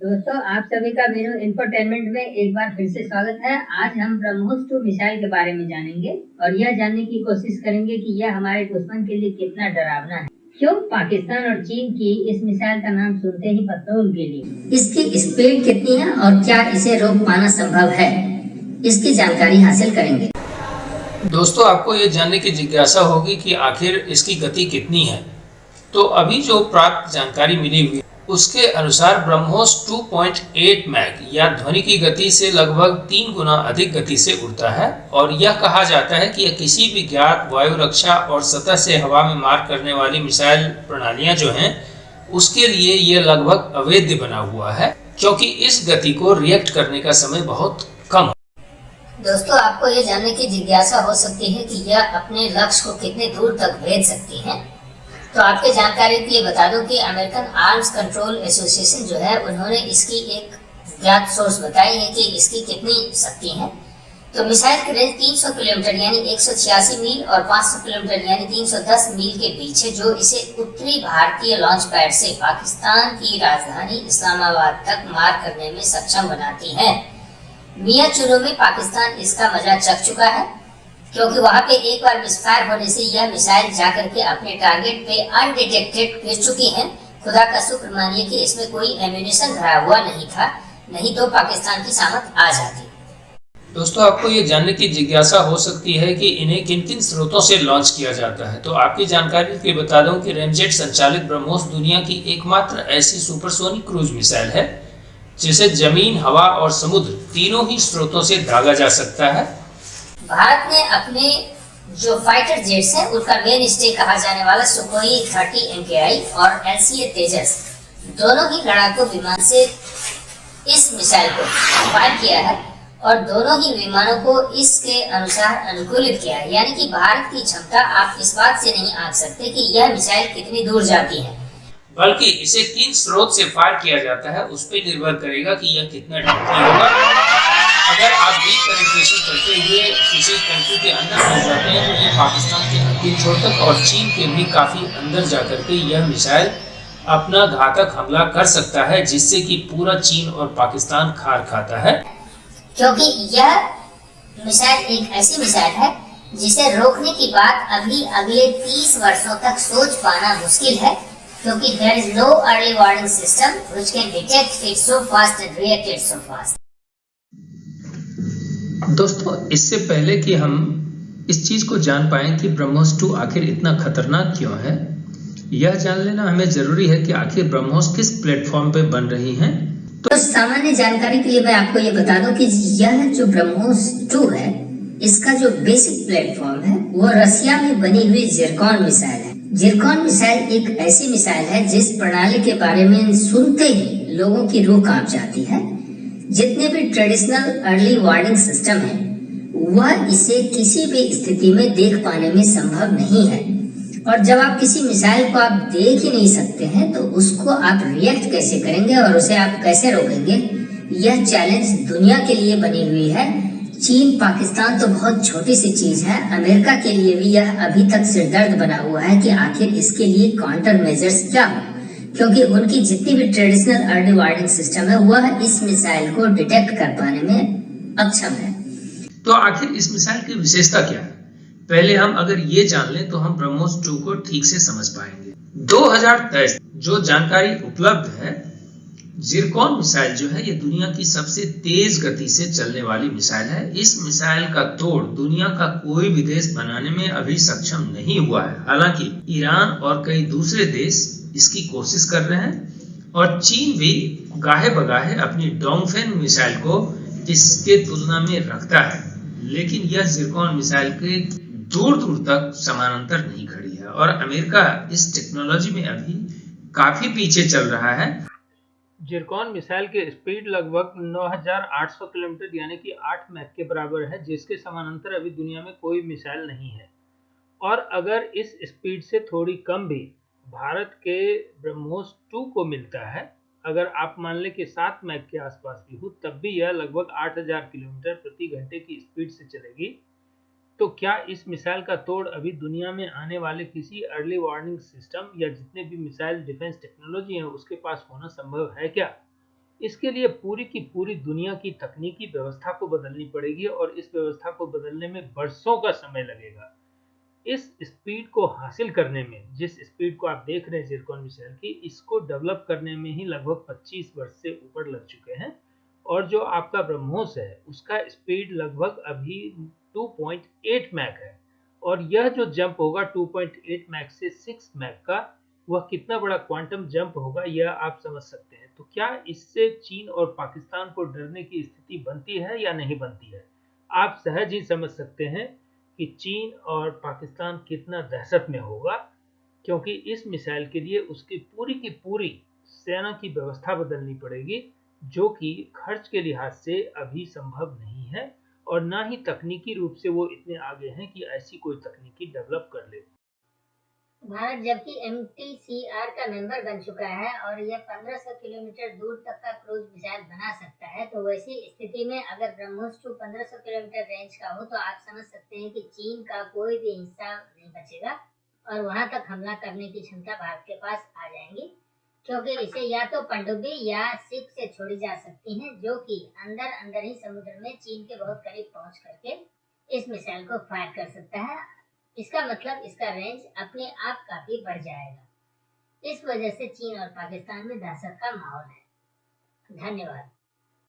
दोस्तों, आप सभी का मेरू इंफोटेनमेंट में एक बार फिर से स्वागत है। आज हम ब्रह्मोस 2 मिसाइल के बारे में जानेंगे और यह जानने की कोशिश करेंगे कि यह हमारे दुश्मन के लिए कितना डरावना है। क्यों पाकिस्तान और चीन की इस मिसाइल का नाम सुनते ही पता उनके लिए। इसकी स्पीड कितनी है और क्या इसे रोक पाना संभव है, इसकी जानकारी हासिल करेंगे। दोस्तों, आपको ये जानने की जिज्ञासा होगी कि आखिर इसकी गति कितनी है। तो अभी जो प्राप्त जानकारी मिली हुई उसके अनुसार ब्रह्मोस 2.8 मैक या ध्वनि की गति से लगभग 3 गुना अधिक गति से उड़ता है और यह कहा जाता है कि यह किसी भी ज्ञात वायु रक्षा और सतह से हवा में मार करने वाली मिसाइल प्रणालियां जो हैं उसके लिए यह लगभग अवैध बना हुआ है, क्योंकि इस गति को रिएक्ट करने का समय बहुत कम है। दोस्तों, आपको ये जानने की जिज्ञासा हो सकती है कि यह अपने लक्ष्य को कितने दूर तक भेज सकती है। तो आपके जानकारी के लिए बता दूं कि अमेरिकन आर्म्स कंट्रोल एसोसिएशन जो है उन्होंने इसकी एक ज्ञात सोर्स बताई है कि इसकी कितनी शक्ति है। तो मिसाइल की रेंज 300 किलोमीटर यानी 186 मील और 500 किलोमीटर यानी 310 मील के बीच है, जो इसे उत्तरी भारतीय लॉन्च पैड से पाकिस्तान की राजधानी इस्लामाबाद तक मार करने में सक्षम बनाती है। मियां चुनू में पाकिस्तान इसका मजा चख चुका है, क्योंकि वहां पे एक बार मिसफायर होने से यह मिसाइल जाकर के अपने टारगेट पे अनडिटेक्टेड गिर चुकी है। खुदा का शुक्र मानिए कि इसमें कोई एम्यूनिशन भरा हुआ नहीं था, नहीं तो पाकिस्तान की सामत आ जाती। दोस्तों, आपको ये जानने की जिज्ञासा हो सकती है कि इन्हें किन किन स्रोतों से लॉन्च किया जाता है। तो आपकी जानकारी के लिए बता दूं कि रेमजेट संचालित ब्रह्मोस दुनिया की एकमात्र ऐसी सुपरसोनिक क्रूज मिसाइल है जिसे जमीन, हवा और समुद्र तीनों ही स्रोतों से दागा जा सकता है। भारत ने अपने जो फाइटर जेट्स हैं उनका मेन स्टे कहा जाने वाला सुखोई 30 MKI और LCA तेजस दोनों ही लड़ाकू विमान से इस मिसाइल को फायर किया है और दोनों ही विमानों को इसके अनुसार अनुकूलित किया है। यानी कि भारत की क्षमता आप इस बात से नहीं आंक सकते कि यह मिसाइल कितनी दूर जाती है, बल्कि इसे किन स्रोत से फायर किया जाता है उस पर निर्भर करेगा कि यह कितना ढीला होगा। अगर आप डीप पेनिट्रेशन करते हुए किसी कंट्री के अंदर घुस जाते हैं तो ये पाकिस्तान के अंतिम छोर तक और चीन के भी काफी अंदर जाकर के यह मिसाइल अपना घातक हमला कर सकता है, जिससे कि पूरा चीन और पाकिस्तान खार खाता है। क्योंकि यह मिसाइल एक ऐसी मिसाइल है जिसे रोकने की बात अभी अगले 30 वर्षों तक सोच पाना मुश्किल है, क्योंकि there is no early warning system which can detect it so fast and react it so fast। दोस्तों, इससे पहले कि हम इस चीज को जान पाएं कि ब्रह्मोस 2 आखिर इतना खतरनाक क्यों है, यह जान लेना हमें जरूरी है कि आखिर ब्रह्मोस किस प्लेटफॉर्म पे बन रही हैं। तो सामान्य जानकारी के लिए मैं आपको ये बता दूं कि यह जो ब्रह्मोस 2 है, इसका जो बेसिक प्लेटफॉर्म है वो रसिया में बनी हुई जिरकॉन मिसाइल है। जिरकॉन मिसाइल एक ऐसी मिसाइल है जिस प्रणाली के बारे में सुनते ही लोगों की रूह कांप जाती है। जितने भी ट्रेडिशनल अर्ली वार्निंग सिस्टम है वह इसे किसी भी स्थिति में देख पाने में संभव नहीं है, और जब आप किसी मिसाइल को आप देख ही नहीं सकते हैं तो उसको आप रिएक्ट कैसे करेंगे और उसे आप कैसे रोकेंगे, यह चैलेंज दुनिया के लिए बनी हुई है। चीन, पाकिस्तान तो बहुत छोटी सी चीज है, अमेरिका के लिए भी यह अभी तक सिरदर्द बना हुआ है कि आखिर इसके लिए काउंटर मेजर्स क्या हो, क्योंकि उनकी जितनी भी ट्रेडिशनल अर्ली वार्निंग सिस्टम है वह इस मिसाइल को डिटेक्ट कर पाने में अक्षम है। तो आखिर इस मिसाइल की विशेषता क्या है? पहले हम अगर ये जान लें तो हम ब्रह्मोस 2 को ठीक से समझ पाएंगे। 2023 जो जानकारी उपलब्ध है, जिरकॉन मिसाइल जो है ये दुनिया की सबसे तेज गति से चलने वाली मिसाइल है। इस मिसाइल का तोड़ दुनिया का कोई भी देश बनाने में अभी सक्षम नहीं हुआ है। हालांकि ईरान और कई दूसरे देश इसकी कोशिश कर रहे हैं और चीन भी गाहे बगाहे अपनी डोंगफेन मिसाइल को इसके तुलना में रखता है, लेकिन यह जिरकॉन मिसाइल के दूर दूर तक समानांतर नहीं खड़ी है और अमेरिका इस टेक्नोलॉजी में अभी काफी पीछे चल रहा है। जिरकॉन मिसाइल की स्पीड लगभग 9,800 किलोमीटर यानी कि 8 मैक के बराबर है, जिसके समानांतर अभी दुनिया में कोई मिसाइल नहीं है। और अगर इस स्पीड से थोड़ी कम भी भारत के ब्रह्मोस 2 को मिलता है, अगर आप मान लें कि 7 मैक के आसपास भी हो, तब भी यह लगभग 8,000 किलोमीटर प्रति घंटे की स्पीड से चलेगी। तो क्या इस मिसाइल का तोड़ अभी दुनिया में आने वाले किसी अर्ली वार्निंग सिस्टम या जितने भी मिसाइल डिफेंस टेक्नोलॉजी है उसके पास होना संभव है क्या? इसके लिए पूरी की पूरी दुनिया की तकनीकी व्यवस्था को बदलनी पड़ेगी और इस व्यवस्था को बदलने में वर्षों का समय लगेगा। इस स्पीड को हासिल करने में, जिस स्पीड को आप देख रहे हैं ज़िरकॉन मिसाइल की, इसको डेवलप करने में ही लगभग 25 वर्ष से ऊपर लग चुके हैं। और जो आपका ब्रह्मोस है उसका स्पीड लगभग अभी 2.8 मैक है। और यह जो जंप होगा 2.8 मैक से 6 मैक का, वह कितना बड़ा क्वांटम जंप होगा यह आप समझ सकते हैं। तो क्या इससे चीन और पाकिस्तान को डरने की स्थिति बनती है या नहीं बनती है? आप सहज ही समझ सकते हैं कि चीन और पाकिस्तान कितना दहशत में होगा, क्योंकि इस मिसाइल के लिए उसकी की पूरी सेना की व्यवस्था बदलनी पड़ेगी, जो कि खर्च के लिहाज से अभी संभव नहीं है और ना ही तकनीकी रूप से वो इतने आगे हैं कि ऐसी कोई तकनीकी डेवलप कर ले। भारत जबकि MTCR का मेंबर बन चुका है और यह 1500 किलोमीटर दूर तक का क्रूज मिसाइल बना सकता है, तो वैसी स्थिति में अगर ब्रह्मोस 2 1500 किलोमीटर रेंज का हो तो आप समझ सकते हैं कि चीन का कोई भी हिस्सा नहीं बचेगा और वहां तक हमला करने की क्षमता भारत के पास आ जाएंगी, क्योंकि इसे या तो पनडुब्बी या शिप से छोड़ी जा सकती हैं, जो कि अंदर अंदर ही समुद्र में चीन के बहुत करीब पहुंच करके इस मिसाइल को फायर कर सकता है। इसका मतलब इसका रेंज अपने आप काफी बढ़ जाएगा। इस वजह से चीन और पाकिस्तान में दहशत का माहौल है। धन्यवाद।